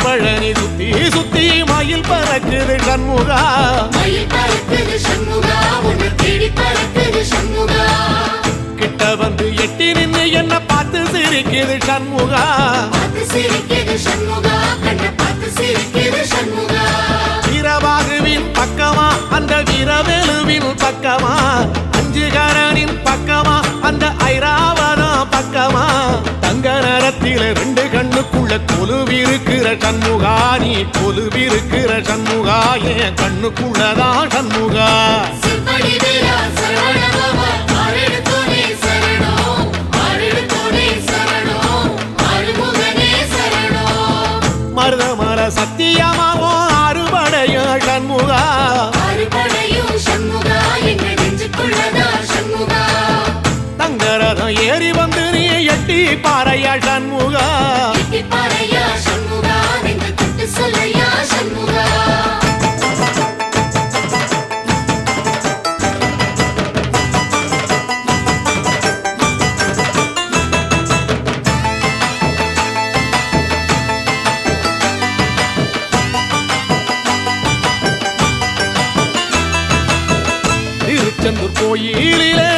திருப்பழனி சுத்தி சுத்தி மயில் பறக்குது சண்முகா கிட்ட வந்து எட்டி நின்னு என்ன பார்த்து சிரிக்குது சண்முகா வீரபாகுவின் பக்கமா அந்த வீரவேலுவின் பக்கமா அஞ்சுகரனின் பக்கமா அந்த ஐராவதம் பக்கமா தங்க நேரத்தில ரெண்டு கண்ணுக்குள்ள கொலுவிருக்கிற சண்முகா நீ கொலுவிருக்கிற சண்முகா என் கண்ணுக்குள்ளதான் சண்முகா மருதமர சத்தியமாவோ அறுபடைய சண்முகா தங்கரதம் ஏறி வந்து நீ எட்டி பாறையா சண்முகா திருச்செந்தூர் கோயிலிலே